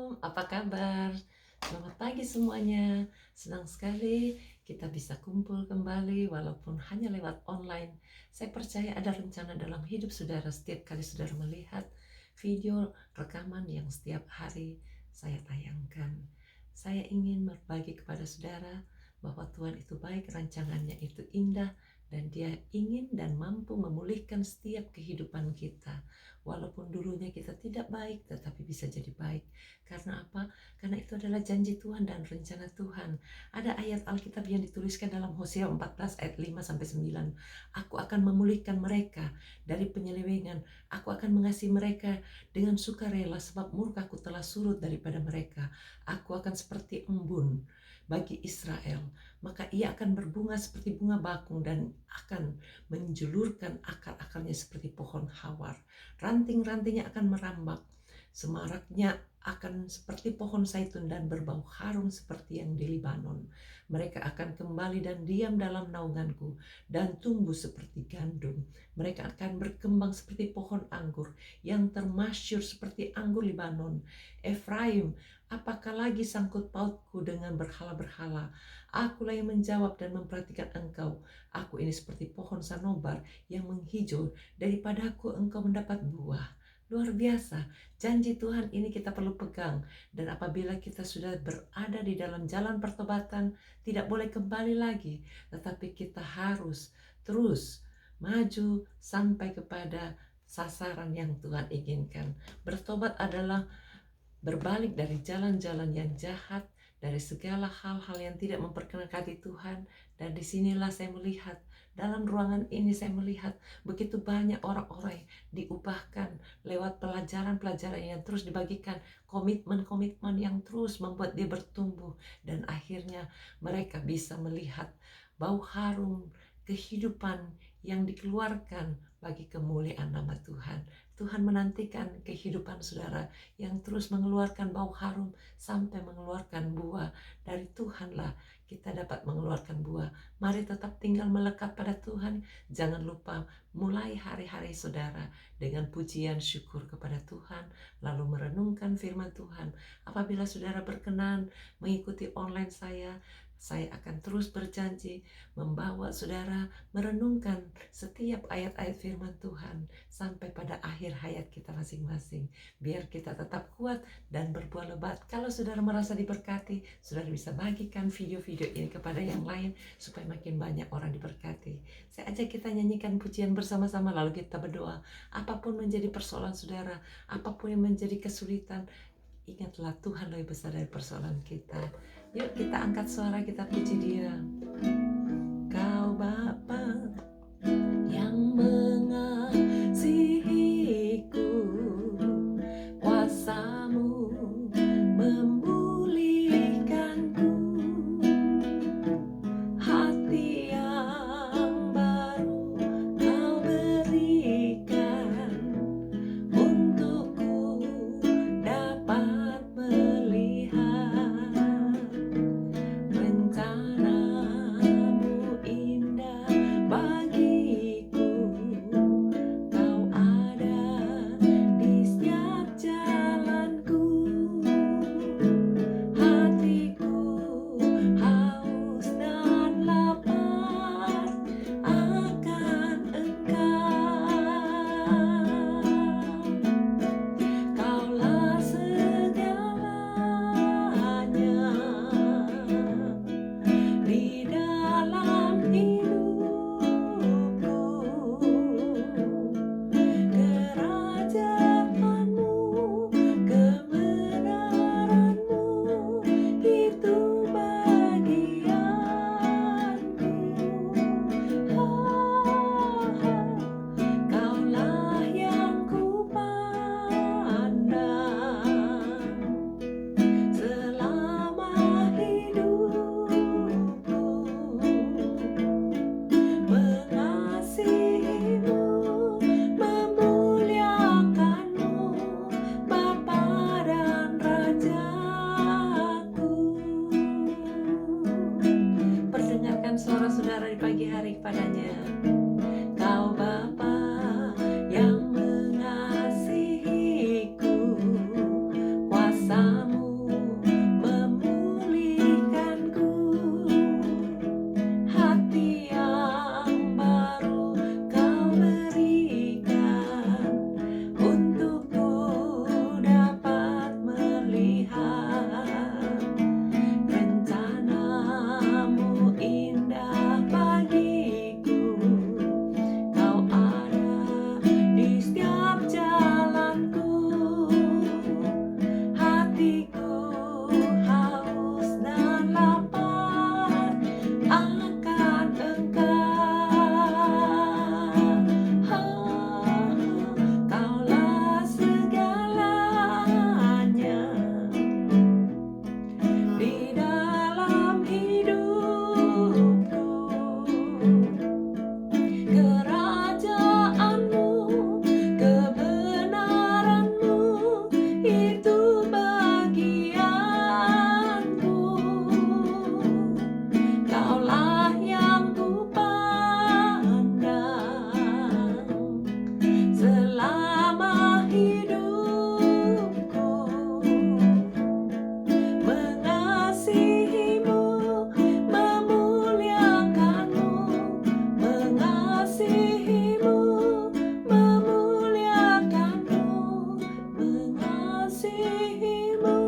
Shalom, apa kabar? Selamat pagi semuanya. Senang sekali kita bisa kumpul kembali walaupun hanya lewat online. Saya percaya ada rencana dalam hidup saudara setiap kali saudara melihat video rekaman yang setiap hari saya tayangkan. Saya ingin berbagi kepada saudara bahwa Tuhan itu baik, rancangannya itu indah, dan Dia ingin dan mampu memulihkan setiap kehidupan kita. Walaupun dulunya kita tidak baik, tetapi bisa jadi baik. Karena apa? Karena itu adalah janji Tuhan dan rencana Tuhan. Ada ayat Alkitab yang dituliskan dalam Hosea 14 ayat 5-9. Aku akan memulihkan mereka dari penyelewengan. Aku akan mengasihi mereka dengan sukarela sebab murkaku telah surut daripada mereka. Aku akan seperti embun bagi Israel. Maka ia akan berbunga seperti bunga bakung dan akan menjulurkan akar-akarnya seperti pohon hawar. Ranting-rantingnya akan merambak, semaraknya akan seperti pohon zaitun dan berbau harum seperti yang di Libanon. Mereka akan kembali dan diam dalam naunganku dan tumbuh seperti gandum. Mereka akan berkembang seperti pohon anggur yang termasyur seperti anggur Libanon. Efraim, apakah lagi sangkut pautku dengan berhala-berhala? Akulah yang menjawab dan memperhatikan engkau. Aku ini seperti pohon sanobar yang menghijau, daripadaku engkau mendapat buah. Luar biasa, janji Tuhan ini kita perlu pegang. Dan apabila kita sudah berada di dalam jalan pertobatan, tidak boleh kembali lagi, tetapi kita harus terus maju sampai kepada sasaran yang Tuhan inginkan. Bertobat adalah berbalik dari jalan-jalan yang jahat, dari segala hal-hal yang tidak memperkenalkan hati Tuhan. Dan disinilah saya melihat, dalam ruangan ini saya melihat begitu banyak orang-orang yang diubahkan lewat pelajaran-pelajaran yang terus dibagikan, komitmen-komitmen yang terus membuat dia bertumbuh, dan akhirnya mereka bisa melihat bau harum kehidupan yang dikeluarkan bagi kemuliaan nama Tuhan. Tuhan menantikan kehidupan saudara yang terus mengeluarkan bau harum sampai mengeluarkan buah. Dari Tuhanlah kita dapat mengeluarkan buah. Mari tetap tinggal melekat pada Tuhan. Jangan lupa mulai hari-hari saudara dengan pujian syukur kepada Tuhan, lalu merenungkan firman Tuhan. Apabila saudara berkenan mengikuti online saya akan terus berjanji membawa saudara merenungkan setiap ayat-ayat firman Tuhan sampai pada akhir hayat kita masing-masing. Biar kita tetap kuat dan berbuah lebat. Kalau saudara merasa diberkati, saudara bisa bagikan video-video ini kepada yang lain supaya makin banyak orang diberkati. Saya ajak kita nyanyikan pujian bersama-sama, lalu kita berdoa. Apapun menjadi persoalan saudara, apapun yang menjadi kesulitan, ingatlah Tuhan lebih besar dari persoalan kita. Yuk kita angkat suara, kita puji Dia. Kau Bapa yang mengasihiku, kuasa-Mu memulihkanku, hati yang baru Kau berikan untukku dapat melihat rencana-Mu indah bagiku. Kau ada di setiap jalanku. hatiku haus dan lapar akan Engkau. Kaulah segalanya di dalam hidupku. Kerajaanmu, kebenaranmu, itu bagianku. Kaulah yang kupandang selama hidupku. Mengasihimu, memuliakanmu, mengasihimu, memuliakanmu, mengasihimu,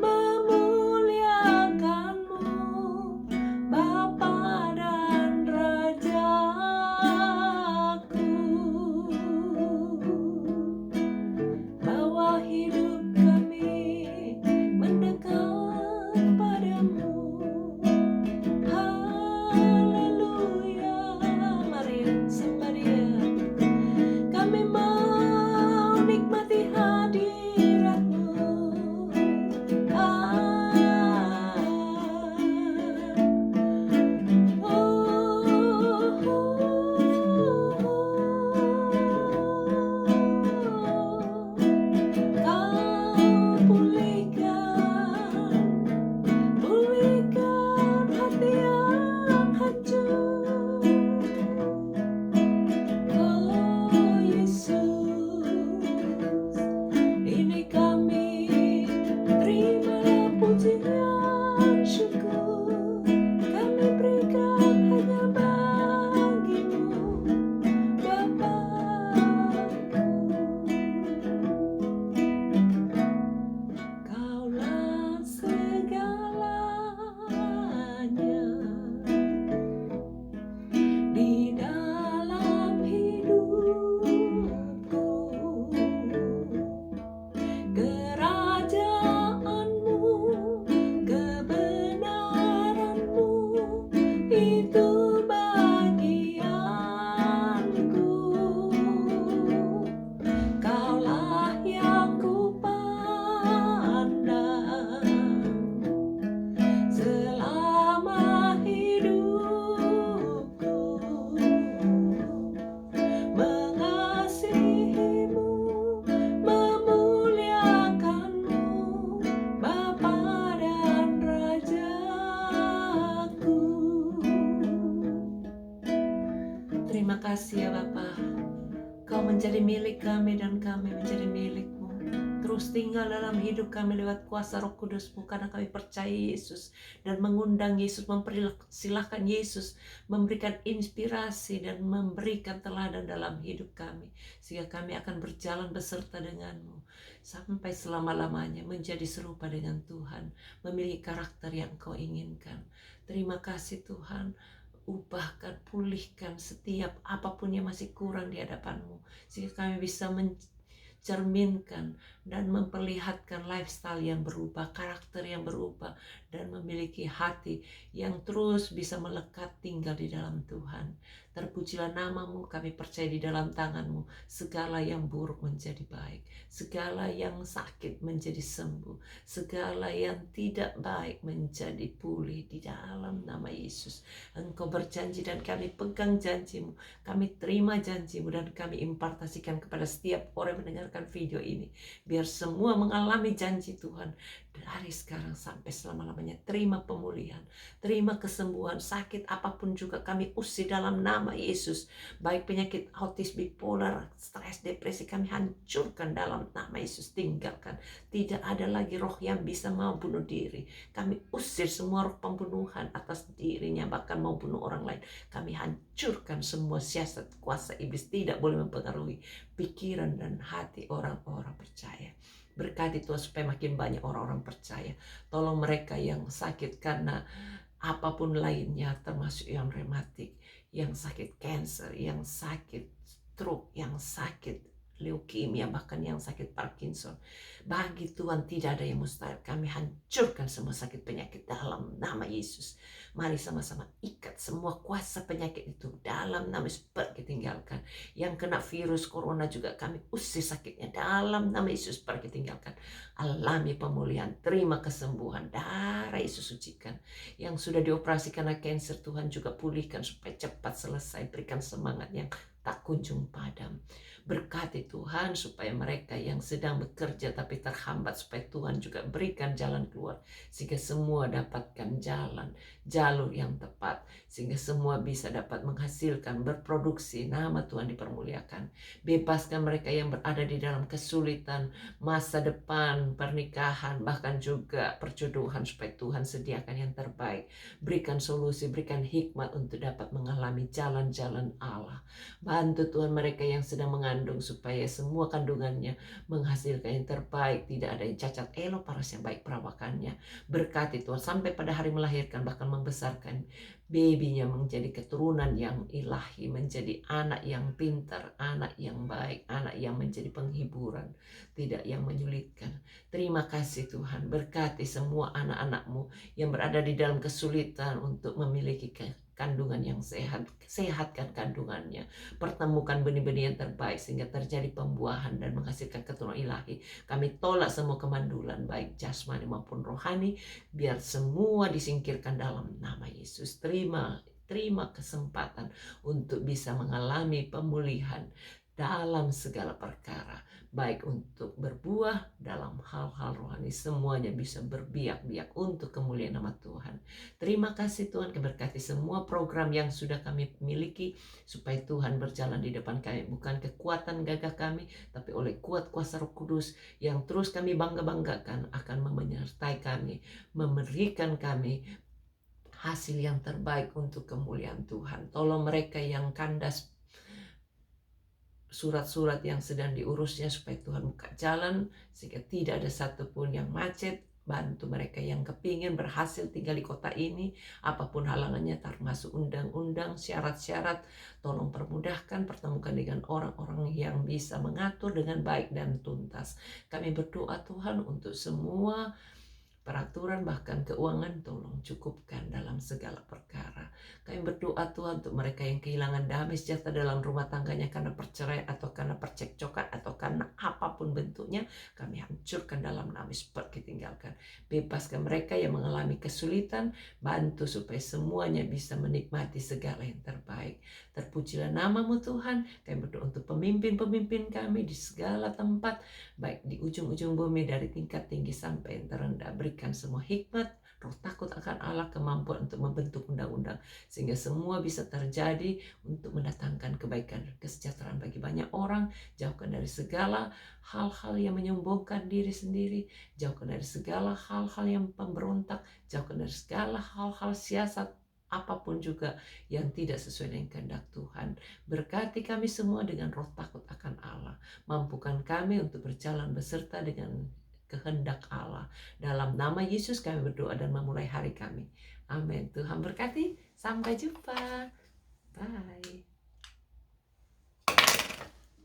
memuliakanmu, Bapa dan Rajaku. Bawa hidup kami mendekat padamu. Haleluya. Mari sembah Dia. Kami mau nikmati hadirat-Mu. Kau pulihkan hati yang hancur. Oh Yesus, ini kami, terimalah pujian syukur. Kami berikan hanya bagi-Mu, Bapa. Kaulah segalanya di dalam hidupku. Kerajaanmu, kebenaranmu, itu bagianku. Kaulah yang kupandang selama hidupku. Mengasihimu, memuliakanmu, Bapa dan Rajaku. Terima kasih ya Bapa, Kau menjadi milik kami dan kami menjadi milik-Mu. Terus tinggal dalam hidup kami lewat kuasa Roh Kudus-Mu, karena kami percaya Yesus dan mengundang Yesus, mempersilahkan Yesus memberikan inspirasi dan memberikan teladan dalam hidup kami, sehingga kami akan berjalan beserta dengan-Mu sampai selama-lamanya, menjadi serupa dengan Tuhan, memiliki karakter yang Kau inginkan. Terima kasih Tuhan. Ubahkan, pulihkan setiap apapun yang masih kurang di hadapan-Mu, sehingga kami bisa mencerminkan dan memperlihatkan lifestyle yang berubah, karakter yang berubah, dan memiliki hati yang terus bisa melekat tinggal di dalam Tuhan. Terpujilah nama-Mu, kami percaya di dalam tangan-Mu segala yang buruk menjadi baik, segala yang sakit menjadi sembuh, segala yang tidak baik menjadi pulih di dalam nama Yesus. Engkau berjanji dan kami pegang janji-Mu, kami terima janji-Mu, dan kami impartasikan kepada setiap orang yang mendengarkan video ini, biar semua mengalami janji Tuhan dari sekarang sampai selama-lamanya. Terima pemulihan, terima kesembuhan, sakit apapun juga kami usir dalam nama Yesus. Baik penyakit autis, bipolar, stres, depresi, kami hancurkan dalam nama Yesus. Tinggalkan, tidak ada lagi roh yang bisa mau bunuh diri. Kami usir semua roh pembunuhan atas dirinya, bahkan mau bunuh orang lain. Kami hancurkan semua siasat kuasa iblis, tidak boleh mempengaruhi pikiran dan hati orang-orang percaya. Berkati Tuhan supaya makin banyak orang-orang percaya. Tolong mereka yang sakit karena apapun lainnya, termasuk yang rematik, yang sakit cancer, yang sakit stroke, yang sakit leukemia, bahkan yang sakit Parkinson. Bagi Tuhan tidak ada yang mustahil. Kami hancurkan semua sakit penyakit dalam nama Yesus. Mari sama-sama ikat semua kuasa penyakit itu dalam nama Yesus, pergi tinggalkan. Yang kena virus corona juga kami usir sakitnya dalam nama Yesus, pergi tinggalkan. Alami pemulihan, terima kesembuhan, darah Yesus sucikan. Yang sudah dioperasi karena kanker, Tuhan juga pulihkan supaya cepat selesai. Berikan semangat yang tak kunjung padam. Berkati Tuhan supaya mereka yang sedang bekerja tapi terhambat, supaya Tuhan juga berikan jalan keluar, sehingga semua dapatkan jalur yang tepat, sehingga semua bisa dapat menghasilkan, berproduksi, nama Tuhan dipermuliakan. Bebaskan mereka yang berada di dalam kesulitan masa depan, pernikahan, bahkan juga perjodohan, supaya Tuhan sediakan yang terbaik. Berikan solusi, berikan hikmat untuk dapat mengalami jalan-jalan Allah. Bantu Tuhan mereka yang sedang mengandung, supaya semua kandungannya menghasilkan yang terbaik, tidak ada yang cacat, elok paras yang baik perawakannya. Berkati Tuhan sampai pada hari melahirkan, bahkan membesarkan babynya menjadi keturunan yang ilahi, menjadi anak yang pintar, anak yang baik, anak yang menjadi penghiburan, tidak yang menyulitkan. Terima kasih Tuhan, berkati semua anak-anak-Mu yang berada di dalam kesulitan untuk memiliki kandungan yang sehat. Sehatkan kandungannya, pertemukan benih-benih yang terbaik sehingga terjadi pembuahan dan menghasilkan keturunan ilahi. Kami tolak semua kemandulan baik jasmani maupun rohani, biar semua disingkirkan dalam nama Yesus. Terima kesempatan untuk bisa mengalami pemulihan dalam segala perkara, baik untuk berbuah dalam hal-hal rohani, semuanya bisa berbiak-biak untuk kemuliaan nama Tuhan. Terima kasih Tuhan, berkati semua program yang sudah kami miliki, supaya Tuhan berjalan di depan kami, bukan kekuatan gagah kami, tapi oleh kuat kuasa Roh Kudus yang terus kami bangga-banggakan akan menyertai kami, memberikan kami hasil yang terbaik untuk kemuliaan Tuhan. Tolong mereka yang kandas surat-surat yang sedang diurusnya, supaya Tuhan buka jalan sehingga tidak ada satupun yang macet. Bantu mereka yang kepingin berhasil tinggal di kota ini, apapun halangannya, termasuk undang-undang, syarat-syarat, tolong permudahkan, pertemukan dengan orang-orang yang bisa mengatur dengan baik dan tuntas. Kami berdoa Tuhan untuk semua peraturan bahkan keuangan, tolong cukupkan dalam segala perkara. Kami berdoa Tuhan untuk mereka yang kehilangan damai sejahtera dalam rumah tangganya karena perceraian atau karena percekcokan atau karena apapun bentuknya, kami hancurkan dalam nama Yesus, pergi tinggalkan. Bebaskan mereka yang mengalami kesulitan, bantu supaya semuanya bisa menikmati segala yang terbaik. Terpujilah nama-Mu Tuhan. Kami berdoa untuk pemimpin-pemimpin kami di segala tempat, baik di ujung-ujung bumi, dari tingkat tinggi sampai yang terendah. Berikan semua hikmat, roh takut akan Allah, kemampuan untuk membentuk undang-undang, sehingga semua bisa terjadi untuk mendatangkan kebaikan dan kesejahteraan bagi banyak orang. Jauhkan dari segala hal-hal yang menyombongkan diri sendiri, jauhkan dari segala hal-hal yang pemberontak, jauhkan dari segala hal-hal siasat apapun juga yang tidak sesuai dengan kehendak Tuhan. Berkati kami semua dengan roh takut akan Allah. Mampukan kami untuk berjalan beserta dengan kehendak Allah. Dalam nama Yesus kami berdoa dan memulai hari kami. Amin. Tuhan berkati. Sampai jumpa. Bye.